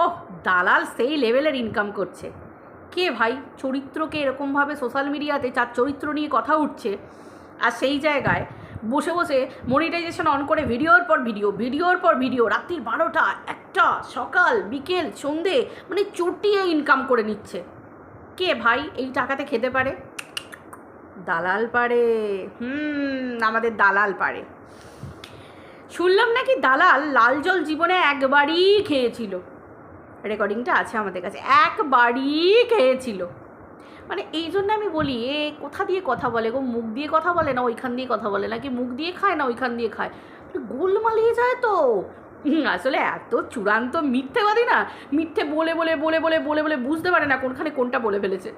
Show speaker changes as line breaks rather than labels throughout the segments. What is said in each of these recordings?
ওহ, দালাল সেই লেভেলের ইনকাম করছে। কে ভাই চরিত্রকে এরকমভাবে সোশ্যাল মিডিয়াতে তার চরিত্র নিয়ে কথা উঠছে, আর সেই জায়গায় বসে বসে মনিটাইজেশন অন করে ভিডিওর পর ভিডিও, ভিডিওর পর ভিডিও, রাত্রির 12টা 1টা, সকাল বিকেল সন্ধে, মানে চটিয়ে ইনকাম করে নিচ্ছে। কে ভাই এই টাকাতে খেতে পারে? দালাল পারে। আমাদের দালাল পারে। শুনলাম নাকি দালাল লাল জল জীবনে একবারই খেয়েছিল। রেকর্ডিংটা আছে আমাদের কাছে, একবারই খেয়েছিল। মানে এই জন্য আমি বলি, এ কোথা দিয়ে কথা বলে গো? মুখ দিয়ে কথা বলে না ওইখান দিয়ে কথা বলে, নাকি মুখ দিয়ে খায় না ওইখান দিয়ে খায়? গোলমালিয়ে যায় তো। আসলে এত চূড়ান্ত মিথ্যেবাদী না, মিথ্যে বলে বলে বলে বলে বলে বলে বুঝতে পারে না কোনখানে কোনটা বলে ফেলেছে।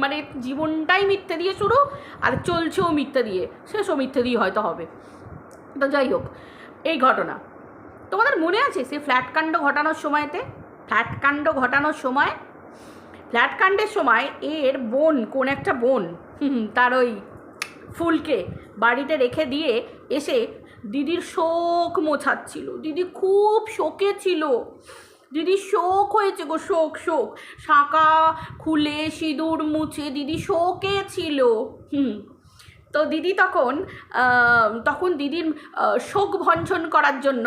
মানে জীবনটাই মিথ্যে দিয়ে শুরু, আর চলছেও মিথ্যে দিয়ে, শেষও মিথ্যে দিয়ে হয়তো হবে। তো যাই হোক, এই ঘটনা তোমাদের মনে আছে সে ফ্ল্যাটকাণ্ড ঘটানোর সময় ফ্ল্যাটকাণ্ডের সময় এর বোন, কোন একটা বোন, তার ওই ফুলকে বাড়িতে রেখে দিয়ে এসে দিদির শোক মোছাচ্ছিল। দিদি খুব শোকে ছিল, দিদির শোক হয়েছে গো, শোক শোক, শাঁকা খুলে সিঁদুর মুছে দিদি শোকে ছিল। তো দিদি তখন দিদির শোক ভঞ্জন করার জন্য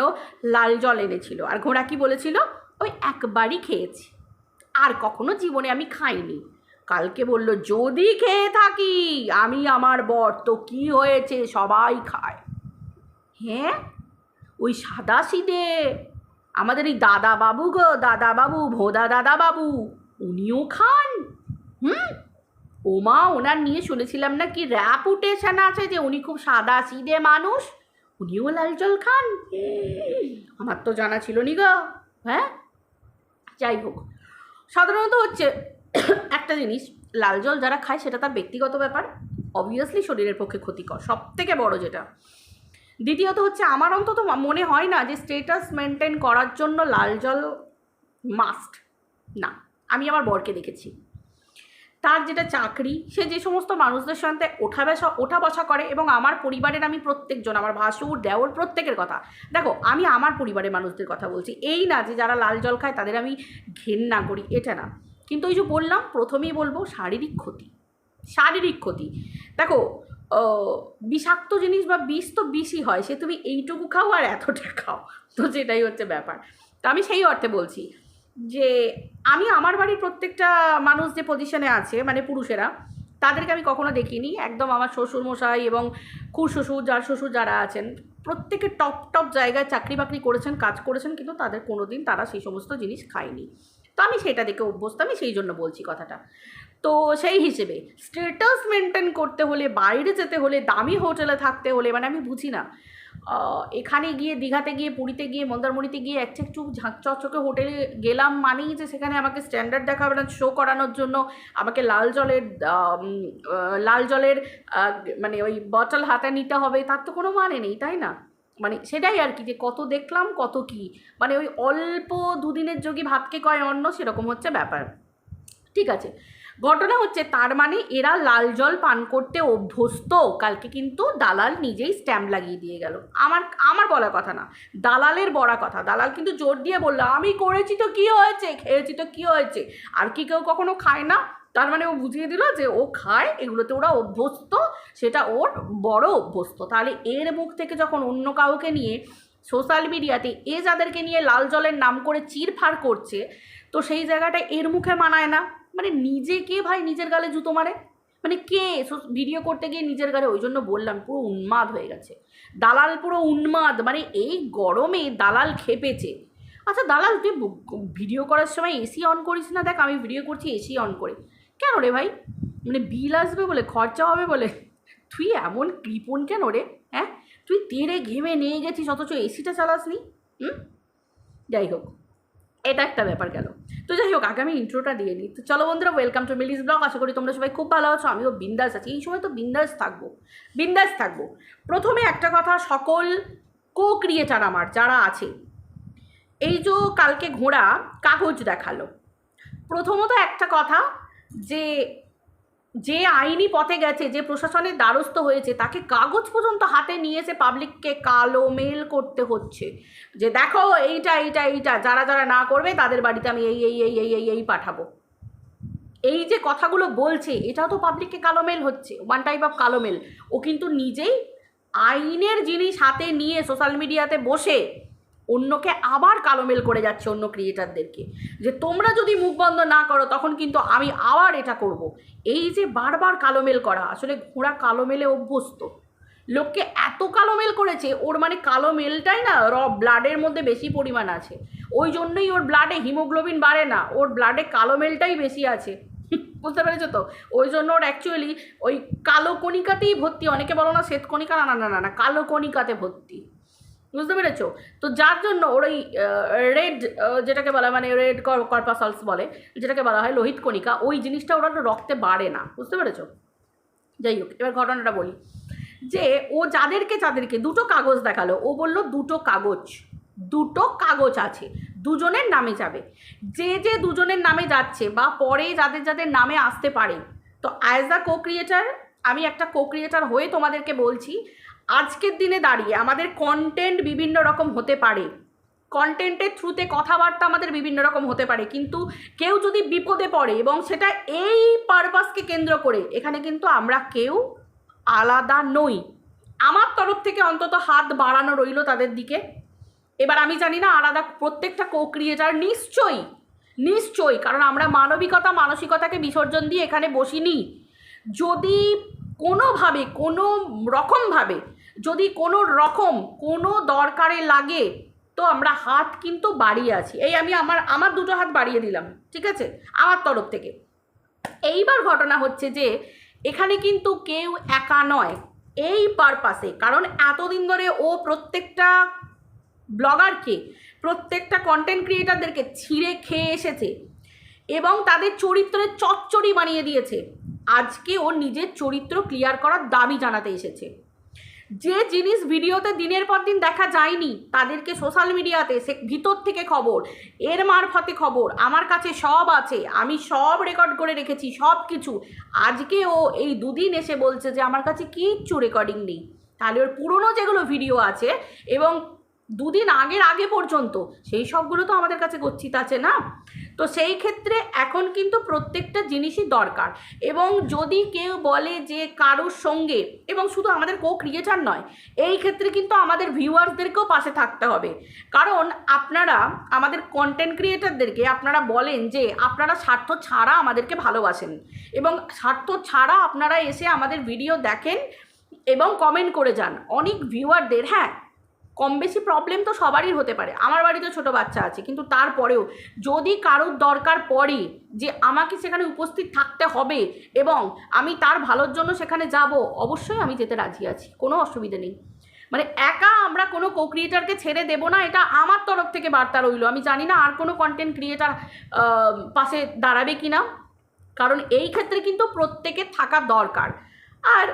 লাল জল এনেছিল, আর ঘোড়া কি বলেছিল? ওই একবারই খেয়েছি, আর কখনো জীবনে আমি খাইনি। কালকে বলল যদি খেয়ে থাকি আমি আমার বর, তো কি হয়েছে, সবাই খায়। হ্যাঁ, ওই সাদা সিদে আমাদের এই দাদা বাবু গো, দাদা বাবু, ভোদা দাদা বাবু, উনিও খান। ওমা, ওনার নিয়ে শুনেছিলাম না কি র্যাপুটেশন আছে যে উনি খুব সাদা সিদে মানুষ, উনিও লাল জল খান। আমার তো জানা ছিল নি গো। হ্যাঁ, যাই হোক, সাধারণত হচ্ছে একটা জিনিস, লাল জল যারা খায় সেটা তার ব্যক্তিগত ব্যাপার, অবভিয়াসলি শরীরের পক্ষে ক্ষতিকর, সব থেকে বড় যেটা। দ্বিতীয়ত হচ্ছে আমার অন্তত মনে হয় না যে স্টেটাস মেনটেন করার জন্য লাল জল মাস্ট না। আমি আমার বরকে দেখেছি, তার যেটা চাকরি, সে যে সমস্ত মানুষদের সাথে ওঠা বসা করে, এবং আমার পরিবারের আমি প্রত্যেকজন, আমার ভাসুর দেওর প্রত্যেকের কথা, দেখো আমি আমার পরিবারের মানুষদের কথা বলছি, এই না যে যারা লাল জল খায় তাদের আমি ঘেন্না করি, এটা না। কিন্তু ওই যে বললাম, প্রথমেই বলবো শারীরিক ক্ষতি। দেখো, বিষাক্ত জিনিস বা বিষ তো বিষই হয়, সে তুমি এইটুকু খাও আর এতটা খাও, তো সেটাই হচ্ছে ব্যাপার। তো আমি সেই অর্থে বলছি যে আমি আমার বাড়ির প্রত্যেকটা মানুষ যে পজিশনে আছে, মানে পুরুষেরা, তাদেরকে আমি কখনো দেখিনি, একদম আমার শ্বশুরমশাই এবং খুড়শ্বশুর, শ্বশুর যারা আছেন, প্রত্যেকে টপ টপ জায়গায় চাকরি বাকরি করেছেন, কাজ করেছেন, কিন্তু তাদের কোনো দিন তারা সেই সমস্ত জিনিস খায়নি। তো আমি সেটা দেখে অভ্যস্ত, আমি সেই জন্য বলছি কথাটা। তো সেই হিসেবে স্ট্যাটাস মেনটেন করতে হলে, বাইরে যেতে হলে, দামি হোটেলে থাকতে হলে, মানে আমি বুঝি না, এখানে গিয়ে, দীঘাতে গিয়ে, পুরীতে গিয়ে, মন্দারমণিতে গিয়ে একটু ঝাঁকচকচকে হোটেলে গেলাম মানেই যে সেখানে আমাকে স্ট্যান্ডার্ড দেখাবে না, শো করানোর জন্য আমাকে লাল জলের মানে ওই বটল হাতে নিতে হবে, তার তো কোনো মানে নেই, তাই না? মানে সেটাই আর কি, যে কত দেখলাম কত কি, মানে ওই অল্প দুদিনের যোগী ভাতকে কয় অন্ন, সেরকম হচ্ছে ব্যাপার। ঠিক আছে, ঘটনা হচ্ছে তার মানে এরা লাল জল পান করতে অভ্যস্ত। কালকে কিন্তু দালাল নিজেই স্ট্যাম্প লাগিয়ে দিয়ে গেল, আমার বলা কথা না, দালালের বড়া কথা। দালাল কিন্তু জোর দিয়ে বললো আমি করেছি তো কী হয়েছে, খেয়েছি তো কী হয়েছে, আর কি কেউ কখনো খায় না? তার মানে ও বুঝিয়ে দিল যে ও খায়, এগুলোতে ওরা অভ্যস্ত, সেটা ওর বড় অভ্যস্ত। তাহলে এর মুখ থেকে যখন অন্য কাউকে নিয়ে সোশ্যাল মিডিয়াতে যাদেরকে নিয়ে লাল জলের নাম করে চিরফাড় করছে, তো সেই জায়গাটা এর মুখে মানায় না। মানে নিজে কে ভাই নিজের গালে জুতো মারে? মানে কে ভিডিও করতে গিয়ে নিজের গালে, ওই জন্য বললাম পুরো উন্মাদ হয়ে গেছে দালাল, পুরো উন্মাদ। মানে এই গরমে দালাল খেপেছে। আচ্ছা দালাল, তুই ভিডিও করার সময় এসি অন করিস না? দেখ আমি ভিডিও করছি এসি অন করে, কেন রে ভাই? মানে বিল আসবে বলে, খরচা হবে বলে? তুই এমন কৃপণ কেন রে? হ্যাঁ, তুই তেরে ঘেমে নিয়ে গেছিস অথচ এসিটা চালাসনি। যাই হোক, এটা একটা ব্যাপার গেল। তো যাই হোক, আগে আমি ইন্ট্রোটা দিয়ে নিই। তো চলো বন্ধুরা, ওয়েলকাম টু মিলিস ব্লগ। আশা করি তোমরা সবাই খুব ভালো আছো, আমিও বিন্দাস আছি। এই সময় তো বিন্দাস থাকবো। প্রথমে একটা কথা, সকল ক্রিয়েটার আমার যারা আছে, এই যে কালকে ঘোড়া কাগজ দেখালো, প্রথমত একটা কথা, যে যে আইনি পথে গেছে, যে প্রশাসনের দ্বারস্থ হয়েছে, তাকে কাগজ পর্যন্ত হাতে নিয়ে এসে পাবলিককে কালো মেল করতে হচ্ছে যে দেখো এইটা এইটা এইটা, যারা যারা না করবে তাদের বাড়িতে আমি এই এই এই এই এই এই পাঠাবো। এই যে কথাগুলো বলছে, এটাও তো পাবলিককে কালো মেল হচ্ছে, ওয়ান টাইপ অফ কালো মেল। ও কিন্তু নিজেই আইনের জিনিস হাতে নিয়ে সোশ্যাল মিডিয়াতে বসে অন্যকে আবার কালো মেল করে যাচ্ছে, অন্য ক্রিয়েটারদেরকে, যে তোমরা যদি মুখ বন্ধ না করো তখন কিন্তু আমি আবার এটা করব। এই যে বারবার কালো মেল করা, আসলে ঘোড়া কালো মেলে অভ্যস্ত, লোককে এত কালো মেল করেছে, ওর মানে কালো মেলটাই না ব্লাডের মধ্যে বেশি পরিমাণ আছে, ওই জন্যই ওর ব্লাডে হিমোগ্লোবিন বাড়ে না, ওর ব্লাডে কালো মেলটাই বেশি আছে। বুঝতে পেরেছো তো? ওই জন্য ওর অ্যাকচুয়ালি ওই কালো কণিকাতেই ভর্তি, অনেকে বলো না শ্বেত কণিকা, না না না না, কালো কণিকাতে ভর্তি। বুঝতে পেরেছো? তো যার জন্য ওর ওই রেড যেটাকে বলা, মানে রেড কর্পাসালস বলে, যেটাকে বলা হয় লোহিত কণিকা, ওই জিনিসটা ওরা রক্তে বাড়ে না। বুঝতে পেরেছো? যাই হোক, এবার ঘটনাটা বলি, যে ও যাদেরকে দুটো কাগজ দেখালো, ও বলল দুটো কাগজ আছে, দুজনের নামে যাবে। যে দুজনের নামে যাচ্ছে বা পরে যাদের নামে আসতে পারে, তো অ্যাজ আ কো ক্রিয়েটার, আমি একটা কো ক্রিয়েটার হয়ে তোমাদেরকে বলছি, আজকের দিনে দাঁড়িয়ে আমাদের কন্টেন্ট বিভিন্ন রকম হতে পারে, কন্টেন্টের থ্রুতে কথাবার্তা আমাদের বিভিন্ন রকম হতে পারে, কিন্তু কেউ যদি বিপদে পড়ে এবং সেটা এই পারপাসকে কেন্দ্র করে, এখানে কিন্তু আমরা কেউ আলাদা নই। আমার তরফ থেকে অন্তত হাত বাড়ানো রইল তাদের দিকে। এবার আমি জানি না আলাদা প্রত্যেকটা কো ক্রিয়েটার নিশ্চয়ই, কারণ আমরা মানসিকতাকে বিসর্জন দিয়ে এখানে বসিনি। যদি কোনোভাবে যদি কোনো রকম কোনো দরকারে লাগে, তো আমরা হাত কিন্তু বাড়িয়ে আছি। এই আমি আমার দুটো হাত বাড়িয়ে দিলাম, ঠিক আছে, আমার তরফ থেকে। এইবার ঘটনা হচ্ছে যে এখানে কিন্তু কেউ একা নয় এই পারপাসে, কারণ এতদিন ধরে ও প্রত্যেকটা ব্লগারকে, প্রত্যেকটা কন্টেন্ট ক্রিয়েটারদেরকে ছিঁড়ে খেয়ে এসেছে এবং তাদের চরিত্রের চচ্চড়ি বানিয়ে দিয়েছে। আজকে ও নিজের চরিত্র ক্লিয়ার করার দাবি জানাতে এসেছে। যে জিনিস ভিডিওতে দিনের পর দিন দেখা যায়নি, তাদেরকে সোশ্যাল মিডিয়াতে সে ভিতর থেকে খবর, এর মারফতে খবর, আমার কাছে সব আছে, আমি সব রেকর্ড করে রেখেছি, সব কিছু। আজকে ও এই দুদিন এসে বলছে যে আমার কাছে কিচ্ছু রেকর্ডিং নেই। তাহলে ওর পুরনো যেগুলো ভিডিও আছে এবং দুদিন আগে পর্যন্ত, সেই সবগুলো তো আমাদের কাছে গচ্ছিত আছে না। তো সেই ক্ষেত্রে এখন কিন্তু প্রত্যেকটা জিনিসই দরকার। এবং যদি কেউ বলে যে কারোর সঙ্গে, এবং শুধু আমাদের কো ক্রিয়েটার নয়, এই ক্ষেত্রে কিন্তু আমাদের ভিউয়ার্সদেরকেও পাশে থাকতে হবে। কারণ আপনারা আমাদের কন্টেন্ট ক্রিয়েটারদেরকে আপনারা বলেন যে আপনারা স্বার্থ ছাড়া আমাদেরকে ভালোবাসেন, এবং স্বার্থ ছাড়া আপনারা এসে আমাদের ভিডিও দেখেন এবং কমেন্ট করে যান। অনেক ভিউয়ারদের, হ্যাঁ, কম বেশি প্রবলেম তো সবারই হতে পারে, আমার বাড়িতে ছোটো বাচ্চা আছে, কিন্তু তারপরেও যদি কারোর দরকার পড়ে যে আমাকে সেখানে উপস্থিত থাকতে হবে এবং আমি তার ভালোর জন্য সেখানে যাব, অবশ্যই আমি যেতে রাজি আছি, কোনো অসুবিধে নেই। মানে একা আমরা কোনো কো ক্রিয়েটারকে ছেড়ে দেবো না, এটা আমার তরফ থেকে বার্তা রইল। আমি জানি না আর কোনো কন্টেন্ট ক্রিয়েটার পাশে দাঁড়াবে কি না, কারণ এই ক্ষেত্রে কিন্তু প্রত্যেকের থাকা দরকার। আর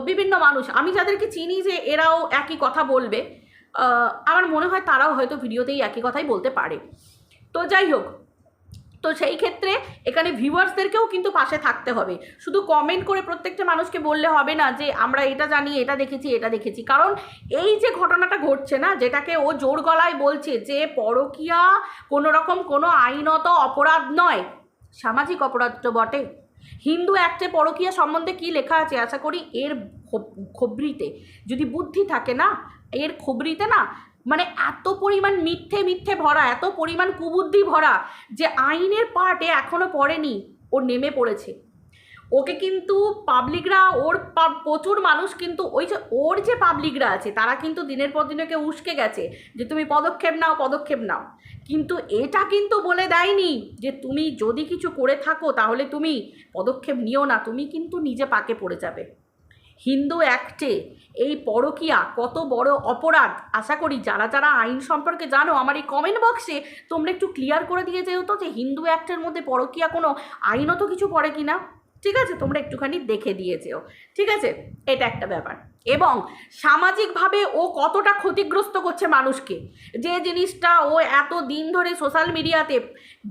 বিভিন্ন মানুষ আমি যাদেরকে চিনি যে এরাও একই কথা বলবে, আমার মনে হয় তারাও হয়তো ভিডিওতেই একই কথাই বলতে পারে। তো যাই হোক, তো সেই ক্ষেত্রে এখানে ভিউয়ার্সদেরকেও কিন্তু পাশে থাকতে হবে। শুধু কমেন্ট করে প্রত্যেকটা মানুষকে বললে হবে না যে আমরা এটা জানি, এটা দেখেছি। কারণ এই যে ঘটনাটা ঘটছে না, যেটাকে ও জোর গলায় বলছে যে পরকীয়া কোনো রকম কোনো আইনত অপরাধ নয়, সামাজিক অপরাধ তো বটে। হিন্দু অ্যাক্টে পরকীয়া সম্বন্ধে কী লেখা আছে, আশা করি এর খবরিতে যদি বুদ্ধি থাকে না, এর খবরিতে না, মানে এত পরিমাণ মিথ্যে ভরা, এত পরিমাণ কুবুদ্ধি ভরা, যে আইনের পার্টে এখনও পড়েনি, ও নেমে পড়েছে। ওকে কিন্তু পাবলিকরা, ওর প্রচুর মানুষ কিন্তু ওর যে পাবলিকরা আছে তারা কিন্তু দিনের পর দিন ওকে উস্কে গেছে যে তুমি পদক্ষেপ নাও, কিন্তু এটা কিন্তু বলে দেয়নি যে তুমি যদি কিছু করে থাকো তাহলে তুমি পদক্ষেপ নিও না, তুমি কিন্তু নিজে পাকে পড়ে যাবে। হিন্দু অ্যাক্টে এই পরকীয়া কত বড় অপরাধ, আশা করি যারা যারা আইন সম্পর্কে জানো আমার এই কমেন্ট বক্সে তোমরা একটু ক্লিয়ার করে দিয়ে যেও তো যে হিন্দু অ্যাক্টের মধ্যে পরকীয়া কোনো আইনত কিছু পড়ে কি না। ঠিক আছে, তোমরা একটুখানি দেখে দিয়েছেও, ঠিক আছে, এটা একটা ব্যাপার। এবং সামাজিকভাবে ও কতটা ক্ষতিগ্রস্ত করছে মানুষকে, যে জিনিসটা ও এত দিন ধরে সোশ্যাল মিডিয়াতে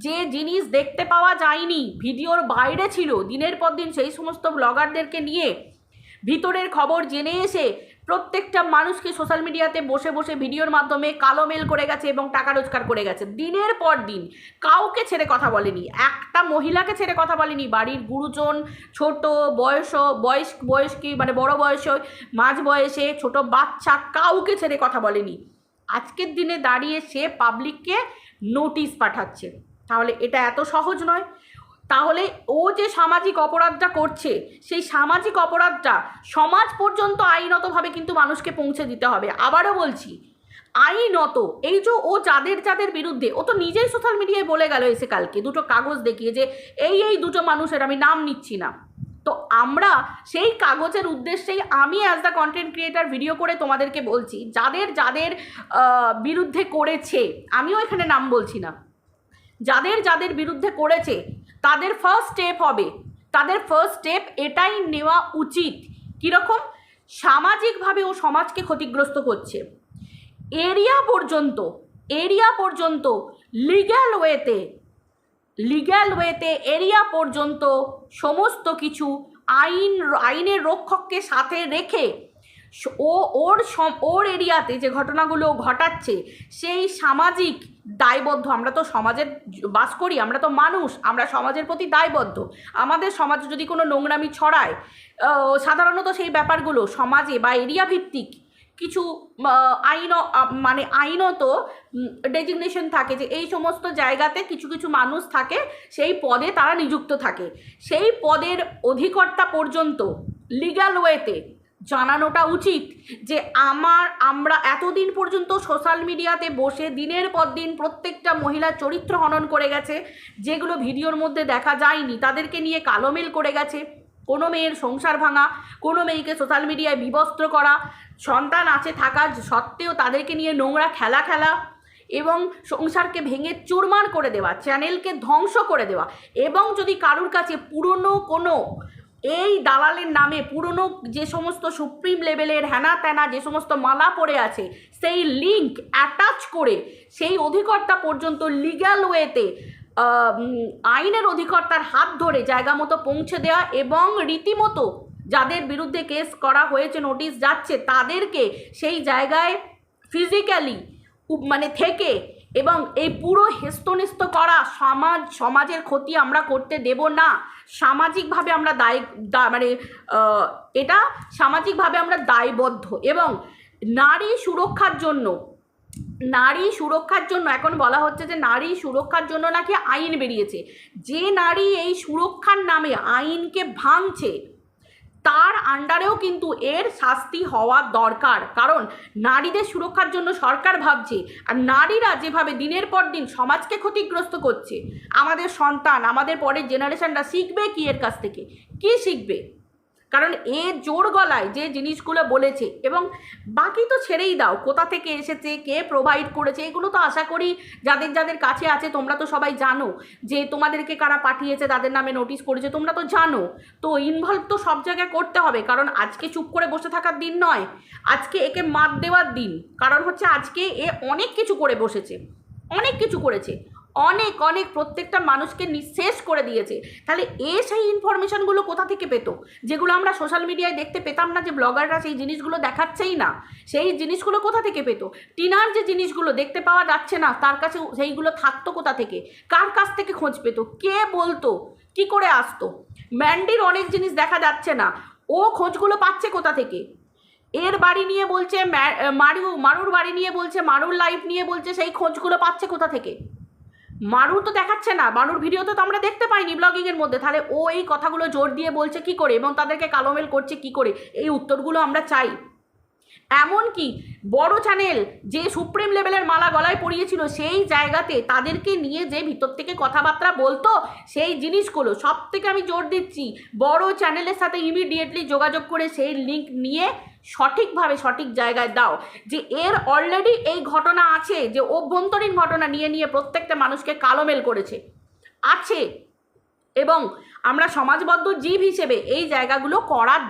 যে জিনিস দেখতে পাওয়া যায়নি, ভিডিওর বাইরে ছিল, দিনের পর দিন সেই সমস্ত ব্লগারদেরকে নিয়ে ভিতরের খবর জেনে এসে প্রত্যেকটা মানুষকে সোশ্যাল মিডিয়াতে বসে বসে ভিডিওর মাধ্যমে কালো মেল করে গেছে এবং টাকা রোজগার করে গেছে। দিনের পর দিন কাউকে ছেড়ে কথা বলেনি, একটা মহিলাকে ছেড়ে কথা বলেনি, বাড়ির গুরুজন, ছোট বয়স্কি মানে বড় বয়সে, মাঝ বয়সে, ছোট বাচ্চা, কাউকে ছেড়ে কথা বলেনি। আজকের দিনে দাঁড়িয়ে সে পাবলিককে নোটিশ পাঠাচ্ছে। তাহলে এটা এত সহজ নয়। তাহলে ও যে সামাজিক অপরাধটা করছে, সেই সামাজিক অপরাধটা সমাজ পর্যন্ত আইনতভাবে কিন্তু মানুষকে পৌঁছে দিতে হবে। আবারও বলছি, আইনত, এই যে ও যাদের বিরুদ্ধে, ও তো নিজেই সোশ্যাল মিডিয়ায় বলে গেল এসে কালকে দুটো কাগজ দেখিয়ে যে এই দুটো মানুষের, আমি নাম নিচ্ছি না, তো আমরা সেই কাগজের উদ্দেশ্যেই আমি as the content creator video করে তোমাদেরকে বলছি, যাদের বিরুদ্ধে করেছে, আমিও এখানে নাম বলছি না, যাদের বিরুদ্ধে করেছে তাদের ফার্স্ট স্টেপ হবে, তাদের ফার্স্ট স্টেপ এটাই নেওয়া উচিত। কীরকম? সামাজিকভাবে ও সমাজকে ক্ষতিগ্রস্ত করছে, এরিয়া পর্যন্ত লিগ্যাল ওয়েতে এরিয়া পর্যন্ত সমস্ত কিছু আইনের রক্ষককে সাথে রেখে ওর এরিয়াতে যে ঘটনাগুলো ঘটাচ্ছে সেই সামাজিক দায়বদ্ধ, আমরা তো সমাজে বাস করি, আমরা তো মানুষ, আমরা সমাজের প্রতি দায়বদ্ধ। আমাদের সমাজে যদি কোনো নোংরামি ছড়ায়, সাধারণত সেই ব্যাপারগুলো সমাজে বা এরিয়া ভিত্তিক কিছু আইনত ডেজিগনেশন থাকে যে এই সমস্ত জায়গাতে কিছু কিছু মানুষ থাকে, সেই পদে তারা নিযুক্ত থাকে, সেই পদের অধিকর্তা পর্যন্ত লিগ্যাল ওয়েতে জানানোটা উচিত যে আমরা এতদিন পর্যন্ত সোশ্যাল মিডিয়াতে বসে দিনের পর দিন প্রত্যেকটা মহিলার চরিত্র হনন করে গেছে, যেগুলো ভিডিওর মধ্যে দেখা যায়নি, তাদেরকে নিয়ে কালোমেল করে গেছে, কোনো মেয়ের সংসার ভাঙা, কোনো মেয়েকে সোশ্যাল মিডিয়ায় বিবস্ত্র করা, সন্তান আছে থাকা সত্ত্বেও তাদেরকে নিয়ে নোংরা খেলা এবং সংসারকে ভেঙে চুরমার করে দেওয়া, চ্যানেলকে ধ্বংস করে দেওয়া। এবং যদি কারুর কাছে পুরনো কোনো এই দালালের নামে পুরনো যে সমস্ত সুপ্রিম লেভেলের হ্যানা ত্যানা যে সমস্ত মালা পড়ে আছে, সেই লিঙ্ক অ্যাটাচ করে সেই অধিকর্তা পর্যন্ত লিগ্যাল ওয়েতে আইনের অধিকর্তার হাত ধরে জায়গা মতো পৌঁছে দেওয়া, এবং রীতিমতো যাদের বিরুদ্ধে কেস করা হয়েছে, নোটিশ যাচ্ছে, তাদেরকে সেই জায়গায় ফিজিক্যালি থেকে এবং এই পুরো হেস্তনেস্ত করা সমাজের ক্ষতি আমরা করতে দেব না। সামাজিকভাবে আমরা এটা সামাজিকভাবে আমরা দায়বদ্ধ। এবং নারী সুরক্ষার জন্য এখন বলা হচ্ছে যে নারী সুরক্ষার জন্য নাকি আইন বেরিয়েছে। যে নারী এই সুরক্ষার নামে আইনকে ভাঙছে তার আন্ডারেও কিন্তু এর শাস্তি হওয়া দরকার, কারণ নারীদের সুরক্ষার জন্য সরকার ভাবছে, আর নারীরা যেভাবে দিনের পর দিন সমাজকে ক্ষতিগ্রস্ত করছে, আমাদের সন্তান, আমাদের পরের জেনারেশনরা শিখবে কি এর কাছ থেকে? কি শিখবে? কারণ এ জোর গলায় যে জিনিসগুলো বলেছে, এবং বাকি তো ছেড়েই দাও কোথা থেকে এসেছে, কে প্রোভাইড করেছে, এগুলো তো আশা করি যাদের কাছে আছে তোমরা তো সবাই জানো, যে তোমাদেরকে কারা পাঠিয়েছে, তাদের নামে নোটিশ করেছে, তোমরা তো জানো। তো ইনভলভ তো সব জায়গায় করতে হবে, কারণ আজকে চুপ করে বসে থাকার দিন নয়, আজকে একে মাত দেওয়ার দিন। কারণ হচ্ছে আজকে এ অনেক কিছু করে বসেছে, অনেক কিছু করেছে, অনেক প্রত্যেকটা মানুষকে নিঃশেষ করে দিয়েছে। তাহলে সেই ইনফরমেশনগুলো কোথা থেকে পেতো, যেগুলো আমরা সোশ্যাল মিডিয়ায় দেখতে পেতাম না, যে ব্লগাররা সেই জিনিসগুলো দেখাচ্ছেই না, সেই জিনিসগুলো কোথা থেকে পেতো? টিনার যে জিনিসগুলো দেখতে পাওয়া যাচ্ছে না, তার কাছে সেইগুলো থাকতো কোথা থেকে? কার কাছ থেকে খোঁজ পেতো? কে বলতো? কি করে আসতো? ম্যান্ডির অনেক জিনিস দেখা যাচ্ছে না, ও খোঁজগুলো পাচ্ছে কোথা থেকে? এর বাড়ি নিয়ে বলছে, মারুর বাড়ি নিয়ে বলছে, মারুর লাইফ নিয়ে বলছে, সেই খোঁজগুলো পাচ্ছে কোথা থেকে? মারুর তো দেখাচ্ছে না, মারুর ভিডিওতে তো আমরা দেখতে পাইনি ব্লগিংয়ের মধ্যে, তাহলে ও এই কথাগুলো জোর দিয়ে বলছে কি করে, এবং তাদেরকে কালোমেল করছে কি করে? এই উত্তরগুলো আমরা চাই। এমনকি বড় চ্যানেল যে সুপ্রিম লেভেলের মালা গলায় পরিয়েছিল, সেই জায়গাতে তাদেরকে নিয়ে যে ভিতর থেকে কথাবার্তা বলতো, সেই জিনিসগুলো সব থেকে আমি জোর দিচ্ছি, বড় চ্যানেলের সাথে ইমিডিয়েটলি যোগাযোগ করে সেই লিঙ্ক নিয়ে সঠিকভাবে সঠিক জায়গায় দাও, যে এর অলরেডি এই ঘটনা আছে, যে অভ্যন্তরীণ ঘটনা নিয়ে প্রত্যেকটা মানুষকে কালোমেল করেছে আছে। এবং আমরা সমাজবদ্ধ জীব হিসেবে এই জায়গাগুলো করার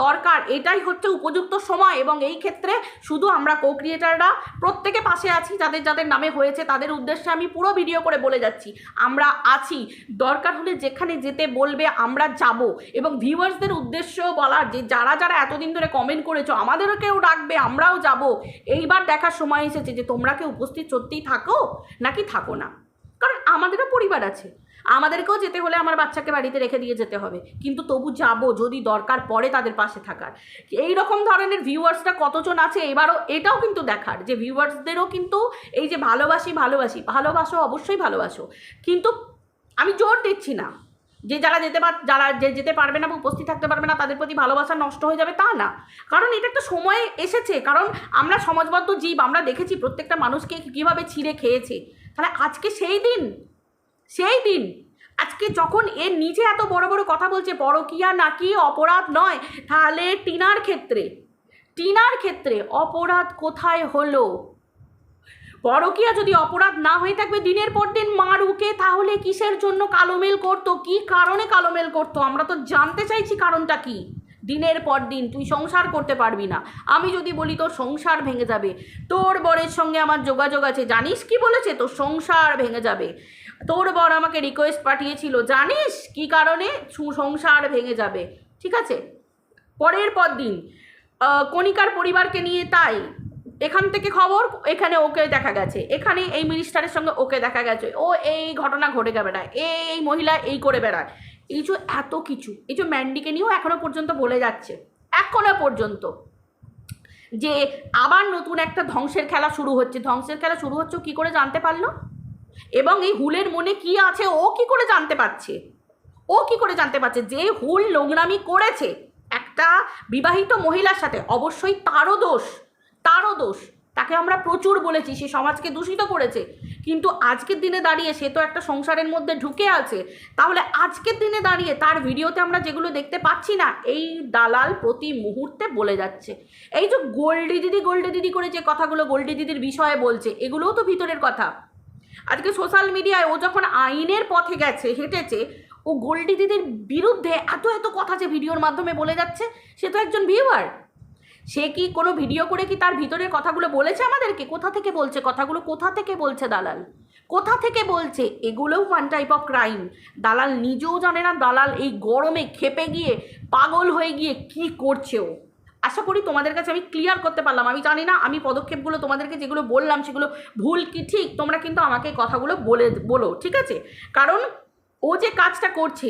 দরকার, এটাই হচ্ছে উপযুক্ত সময়। এবং এই ক্ষেত্রে শুধু আমরা কো ক্রিয়েটাররা প্রত্যেকে পাশে আছি, যাদের যাদের নামে হয়েছে তাদের উদ্দেশ্যে আমি পুরো ভিডিও করে বলে যাচ্ছি, আমরা আছি, দরকার হলে যেখানে যেতে বলবে আমরা যাব। এবং ভিউয়ার্সদের উদ্দেশ্যেও বলার যে যারা যারা এতদিন ধরে কমেন্ট করেছো আমাদেরকেও ডাকবে, আমরাও যাব। এইবার দেখার সময় এসেছে যে তোমরা কি উপস্থিত সত্যিই থাকো নাকি থাকো না, কারণ আমাদেরও পরিবার আছে, আমাদেরকেও যেতে হলে আমার বাচ্চাকে বাড়িতে রেখে দিয়ে যেতে হবে, কিন্তু তবু যাব যদি দরকার পড়ে তাদের পাশে থাকার। এই রকম ধরনের ভিউয়ার্সরা কতজন আছে এবারও এটাও কিন্তু দেখার, যে ভিউয়ার্সদেরও কিন্তু এই যে ভালোবাসো, অবশ্যই ভালোবাসো, কিন্তু আমি জোর দিচ্ছি না যে যারা যেতে পারবে না বা উপস্থিত থাকতে পারবে না তাদের প্রতি ভালোবাসা নষ্ট হয়ে যাবে, তা না। কারণ এটা একটা সময় এসেছে, কারণ আমরা সমাজবদ্ধ জীব, আমরা দেখেছি প্রত্যেকটা মানুষকে কীভাবে ছিঁড়ে খেয়েছে। তাহলে আজকে সেই দিন আজকে যখন এর নিজে এত বড় বড় কথা বলছে পরকীয়া নাকি অপরাধ নয়, তাহলে টিনার ক্ষেত্রে অপরাধ কোথায় হলো? পরকীয়া যদি অপরাধ না হয়ে থাকবে দিনের পর দিন মারুকে, তাহলে কিসের জন্য কালোমেল করতো, কি কারণে কালোমেল করতো? আমরা তো জানতে চাইছি কারণটা কি। দিনের পর দিন তুই সংসার করতে পারবি না, আমি যদি বলি তোর সংসার ভেঙে যাবে, তোর বরের সঙ্গে আমার যোগাযোগ আছে, জানিস কি বলেছে? তোর সংসার ভেঙে যাবে। তোর বর আমাকে রিকোয়েস্ট পাঠিয়েছিল, জানিস কি কারণে? সংসার ভেঙে যাবে। ঠিক আছে, পরের পর দিন কণিকার পরিবারকে নিয়ে, তাই এখান থেকে খবর, এখানে ওকে দেখা গেছে, এখানে এই মিনিস্টারের সঙ্গে ওকে দেখা গেছে, ও এই ঘটনা ঘটে বেড়ায়, এই মহিলা এই করে বেড়ায়, এই যে এত কিছু, এই যে ম্যান্ডিকে নিয়েও এখনো পর্যন্ত বলে যাচ্ছে, এখনো পর্যন্ত যে আবার নতুন একটা ধ্বংসের খেলা শুরু হচ্ছে। কী করে জানতে পারলো? এবং এই হুলের মনে কি আছে ও কি করে জানতে পারছে? যে হুল নোংরামি করেছে একটা বিবাহিত মহিলার সাথে, অবশ্যই তারও দোষ। তাকে আমরা প্রচুর বলেছি, সে সমাজকে দূষিত করেছে, কিন্তু আজকের দিনে দাঁড়িয়ে সে তো একটা সংসারের মধ্যে ঢুকে আছে। তাহলে আজকের দিনে দাঁড়িয়ে তার ভিডিওতে আমরা যেগুলো দেখতে পাচ্ছি না, এই দালাল প্রতি মুহূর্তে বলে যাচ্ছে। এই যে গোল্ডি দিদি করে যে কথাগুলো গোল্ডি দিদির বিষয়ে বলছে, এগুলোও তো ভিতরের কথা। আজকে সোশ্যাল মিডিয়ায় ও যখন আইনের পথে হেঁটেছে, ও গোল্ডি দিদির বিরুদ্ধে এত কথা যে ভিডিওর মাধ্যমে বলে যাচ্ছে, সে তো একজন ভিউয়ার। সে কি কোনো ভিডিও করে কি তার ভিতরের কথাগুলো বলেছে আমাদেরকে? কোথা থেকে বলছে কথাগুলো? কোথা থেকে বলছে দালাল? কোথা থেকে বলছে? এগুলোও ওয়ান টাইপ অফ ক্রাইম। দালাল নিজেও জানে না দালাল এই গরমে ক্ষেপে গিয়ে পাগল হয়ে গিয়ে কি করছে ও। আশা করি তোমাদের কাছে আমি ক্লিয়ার করতে পারলাম। আমি জানি না আমি পদক্ষেপগুলো তোমাদেরকে যেগুলো বললাম সেগুলো ভুল কি ঠিক, তোমরা কিন্তু আমাকে কথাগুলো বলো, ঠিক আছে? কারণ ও যে কাজটা করছে,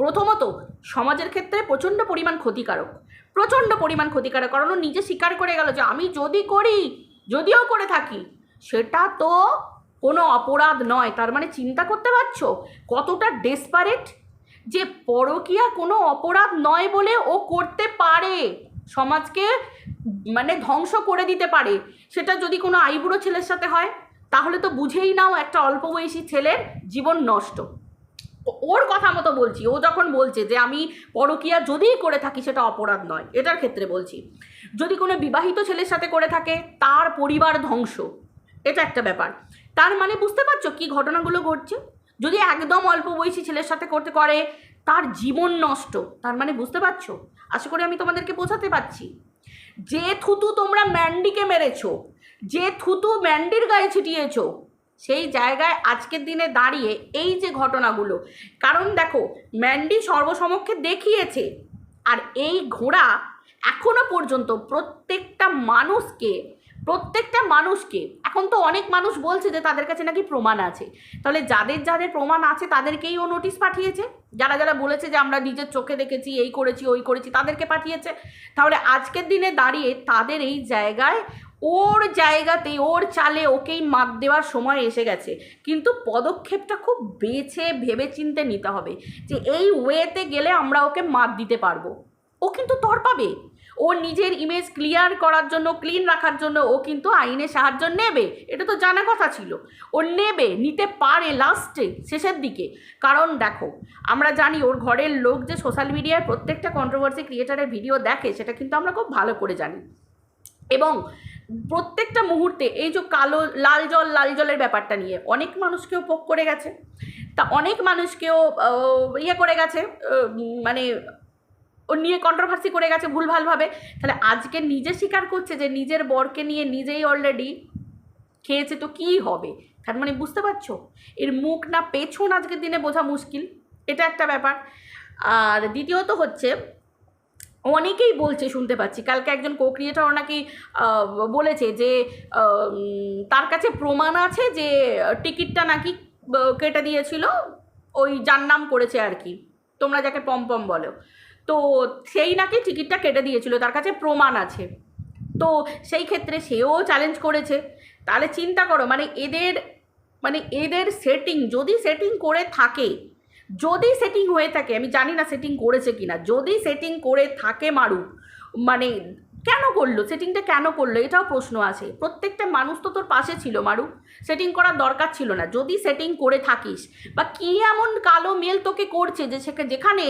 প্রথমত সমাজের ক্ষেত্রে প্রচণ্ড পরিমাণ ক্ষতিকারক, কারণ ও নিজে স্বীকার করে গেল যে আমি যদিও করে থাকি সেটা তো কোনো অপরাধ নয়। তার মানে চিন্তা করতে পারছো কতটা ডেসপারেট, যে পরকীয়া কোনো অপরাধ নয় বলে ও করতে পারে, সমাজকে মানে ধ্বংস করে দিতে পারে। সেটা যদি কোনো আইবুড়ো ছেলের সাথে হয়, তাহলে তো বুঝেই নাও একটা অল্প বয়সী ছেলের জীবন নষ্ট। ওর কথা মতো বলছি, ও যখন বলছে যে আমি পরকীয়া যদি করে থাকি সেটা অপরাধ নয়, এটার ক্ষেত্রে বলছি। যদি কোনো বিবাহিত ছেলের সাথে করে থাকে, তার পরিবার ধ্বংস, এটা একটা ব্যাপার। তার মানে বুঝতে পারছো কি ঘটনাগুলো ঘটছে? যদি একদম অল্প বয়সী ছেলের সাথে করে তার জীবন নষ্ট, তার মানে বুঝতে পারছো? আশা করি আমি তোমাদেরকে বোঝাতে পারছি। যে থুতু তোমরা ম্যান্ডিকে মেরেছো, যে থুতু ম্যান্ডির গায়ে ছিটিয়েছো, সেই জায়গায় আজকের দিনে দাঁড়িয়ে এই যে ঘটনাগুলো, কারণ দেখো ম্যান্ডি সর্বসমক্ষে দেখিয়েছে, আর এই ঘোড়া এখনো পর্যন্ত প্রত্যেকটা মানুষকে এখন তো অনেক মানুষ বলছে যে তাদের কাছে নাকি প্রমাণ আছে, তাহলে যাদের প্রমাণ আছে তাদেরকেই ও নোটিশ পাঠিয়েছে। যারা বলেছে যে আমরা নিজের চোখে দেখেছি, এই করেছি ওই করেছি, তাদেরকে পাঠিয়েছে। তাহলে আজকের দিনে দাঁড়িয়ে তাদের এই জায়গায়, ওর জায়গাতে, ওর চালে ওকেই মাত দেওয়ার সময় এসে গেছে। কিন্তু পদক্ষেপটা খুব ভেবে চিন্তে নিতে হবে যে এই ওয়েতে গেলে আমরা ওকে মাত দিতে পারবো। ও কিন্তু তড়পাবে, ওর নিজের ইমেজ ক্লিয়ার করার জন্য, ক্লিন রাখার জন্য ও কিন্তু আইনের সাহায্য নেবে, এটা তো জানা কথা ছিল। ও নিতে পারে শেষের দিকে। কারণ দেখো আমরা জানি ওর ঘরের লোক যে সোশ্যাল মিডিয়ায় প্রত্যেকটা কন্ট্রোভার্সি ক্রিয়েটারের ভিডিও দেখে, সেটা কিন্তু আমরা খুব ভালো করে জানি। এবং প্রত্যেকটা মুহূর্তে এই যে কালো লাল জলের ব্যাপারটা নিয়ে অনেক মানুষকেও পোক করে গেছে, তা অনেক মানুষকেও ইয়ে করে গেছে, মানে ও নিয়ে কন্ট্রোভার্সি করে গেছে ভুলভালভাবে। তাহলে আজকে নিজে স্বীকার করছে যে নিজের বরকে নিয়ে নিজেই অলরেডি খেয়েছে, তো কী হবে? তার মানে বুঝতে পারছো এর মুখ না পেছন আজকের দিনে বোঝা মুশকিল, এটা একটা ব্যাপার। আর দ্বিতীয়ত হচ্ছে অনেকেই বলছে, শুনতে পাচ্ছি কালকে একজন কো ক্রিয়েটর নাকি বলেছে যে তার কাছে প্রমাণ আছে যে টিকিটটা নাকি কেটে দিয়েছিল ওই যার নাম করেছে আর কি, তোমরা যাকে পম বলো, তো সেই নাকি টিকিটটা কেটে দিয়েছিল, তার কাছে প্রমাণ আছে। তো সেই ক্ষেত্রে সেও চ্যালেঞ্জ করেছে। তাহলে চিন্তা করো, মানে এদের সেটিং যদি সেটিং করে থাকে, যদি সেটিং হয়ে থাকে, আমি জানি না সেটিং করেছে কিনা, যদি সেটিং করে থাকে মারু, মানে কেন করলো সেটিংটা, কেন করলো এটাও প্রশ্ন আছে। প্রত্যেকটা মানুষ তো তোর পাশে ছিল মারু, সেটিং করার দরকার ছিল না। যদি সেটিং করে থাকিস বা কী এমন কালো মেল তোকে করছে যে যেখানে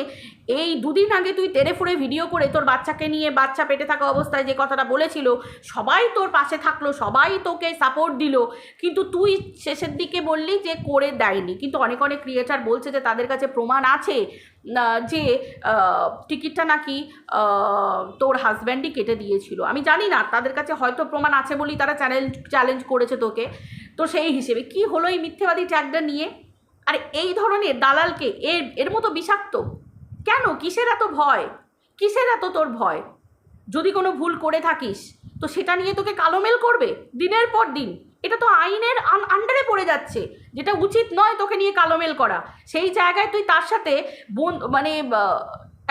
এই দুদিন আগে তুই তেড়ে ফুড়ে ভিডিও করে তোর বাচ্চাকে নিয়ে, বাচ্চা পেটে থাকা অবস্থায় যে কথাটা বলেছিল, সবাই তোর পাশে থাকলো, সবাই তোকে সাপোর্ট দিল, কিন্তু তুই শেষের দিকে বললি যে করে দেয়নি। কিন্তু অনেক ক্রিয়েটার বলছে যে তাদের কাছে প্রমাণ আছে যে টিকিটটা নাকি তোর হাজব্যান্ডই কেটে দিয়েছিল। আমি জানি না, তাদের কাছে হয়তো প্রমাণ আছে বলেই তারা চ্যালেঞ্জ করেছে তোকে। তো সেই হিসেবে কি হলো এই মিথ্যেবাদী ট্যাগটা নিয়ে? আর এই ধরনের দালালকে এর মতো বিষাক্ত কেন? কিসের এত ভয়, কিসের এত তোর ভয়? যদি কোনো ভুল করে থাকিস তো সেটা নিয়ে তোকে কালোমেল করবে দিনের পর দিন। এটা তো আইনের আন্ডারে পড়ে যাচ্ছে, যেটা উচিত নয় তোকে নিয়ে কালোমেল করা। সেই জায়গায় তুই তার সাথে মানে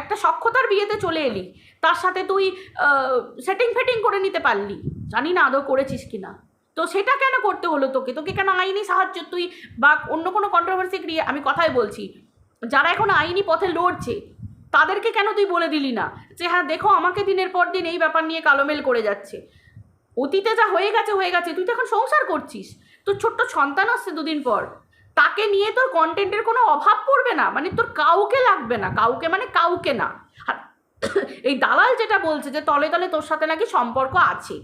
একটা সখ্যতার বিয়েতে চলে এলি, তার সাথে তুই সেটিং করে নিতে পারলি, জানি না আদৌ করেছিস কি না। তো সেটা কেন করতে হলো তোকে? কেন আইনি সাহায্য তুই বা অন্য কোনো কন্ট্রোভার্সি ক্রিয়ে, আমি কথাই বলছি, যারা এখন আইনি পথে লড়ছে তাদেরকে কেন তুই বলে দিলি না যে হ্যাঁ দেখো আমাকে দিনের পর দিন এই ব্যাপার নিয়ে কালোমেল করে যাচ্ছে? অতীতে যা হয়ে গেছে, তুই তো এখন সংসার করছিস, তোর ছোট্ট সন্তান আসছে দুদিন পর, তাকে নিয়ে তোর কন্টেন্টের কোনো অভাব পড়বে না, মানে তোর কাউকে লাগবে না, কাউকে না। আর এই দালাল যেটা বলছে যে তলে তলে তোর সাথে নাকি সম্পর্ক আছে,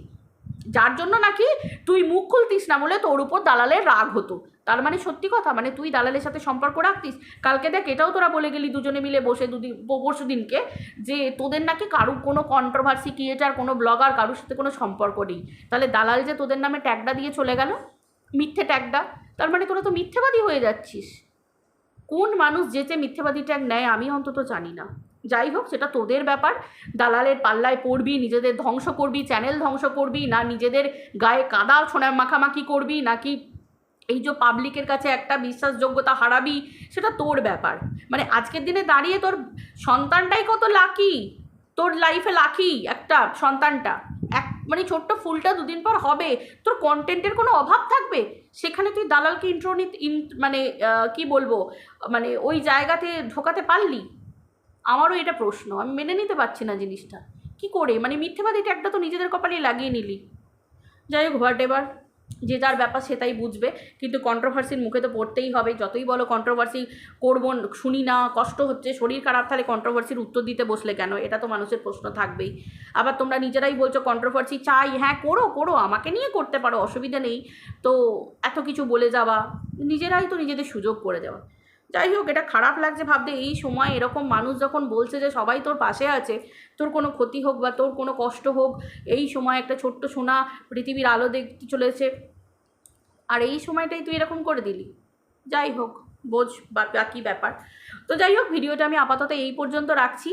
যার জন্য নাকি তুই মুখ খুলতিস না বলে তোর উপর দালালের রাগ হতো। তার মানে সত্যি কথা, মানে তুই দালালের সাথে সম্পর্ক রাখতিস। কালকে দেখ এটাও তোরা বলে গেলি দুজনে মিলে বসে পরশু দিনকে, যে তোদের নাকি কারুর কোনো কন্ট্রোভার্সি ক্রিয়েটার, কোনো ব্লগার কারুর সাথে কোনো সম্পর্ক নেই। তাহলে দালাল যে তোদের নামে ট্যাগটা দিয়ে চলে গেল, মিথ্যে ট্যাগটা, তার মানে তোরা তো মিথ্যেবাদী হয়ে যাচ্ছিস। কোন মানুষ যেচে মিথ্যেবাদী ট্যাগ নেয় আমি অন্তত জানি না। যাই হোক, সেটা তোদের ব্যাপার। দালালের পাল্লায় পড়বি, নিজেদের ধ্বংস করবি, চ্যানেল ধ্বংস করবি, না নিজেদের গায়ে কাদা ছোঁড়া মাখামাখি করবি, নাকি এই যে পাবলিকের কাছে একটা বিশ্বাসযোগ্যতা হারাবি, সেটা তোর ব্যাপার। মানে আজকের দিনে দাঁড়িয়ে তোর সন্তানটাই কত লাকি, তোর লাইফে লাকি একটা সন্তানটা, মানে ছোট্ট ফুলটা দুদিন পর হবে, তোর কন্টেন্টের কোনো অভাব থাকবে? সেখানে তুই দালালকে মানে কি বলবো, মানে ওই জায়গাতে ঢোকাতে পারলি? আমারও এটা প্রশ্ন, আমি মেনে নিতে পারছি না জিনিসটা কি করে, মানে মিথ্যেবাদী ট্যাগটা তো নিজেদের কপালে লাগিয়ে নিলি। যাই হোক, হোয়াট এভার, যে যার ব্যাপার সে তাই বুঝবে, কিন্তু কন্ট্রোভার্সির মুখে তো পড়তেই হবে। যতই বলো কন্ট্রোভার্সি করবো, শুনি না, কষ্ট হচ্ছে, শরীর খারাপ, তাহলে কন্ট্রোভার্সির উত্তর দিতে বসলে কেন? এটা তো মানুষের প্রশ্ন থাকবেই। আবার তোমরা নিজেরাই বলছো কন্ট্রোভার্সি চাই, হ্যাঁ করো, আমাকে নিয়ে করতে পারো, অসুবিধা নেই। তো এত কিছু বলে যাওয়া, নিজেরাই তো নিজেদের সুযোগ করে দেওয়া। যাই হোক, এটা খারাপ লাগছে ভাবতে, এই সময় এরকম মানুষ যখন বলছে যে সবাই তোর পাশে আছে, তোর কোনো ক্ষতি হোক বা তোর কোনো কষ্ট হোক, এই সময় একটা ছোট্ট সোনা পৃথিবীর আলো দেখতে চলেছে, আর এই সময়টাই তুই এরকম করে দিলি। যাই হোক, বোঝ বাকি ব্যাপার। তো যাই হোক, ভিডিওটা আমি আপাতত এই পর্যন্ত রাখছি।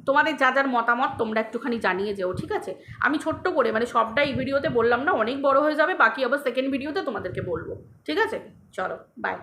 তোমাদের যা যার মতামত তোমরা একটুখানি জানিয়ে যেও, ঠিক আছে? আমি ছোট্ট করে, মানে সবটা এই ভিডিওতে বললাম না, অনেক বড় হয়ে যাবে, বাকি আবার সেকেন্ড ভিডিওতে তোমাদেরকে বলবো, ঠিক আছে? চলো, বাই।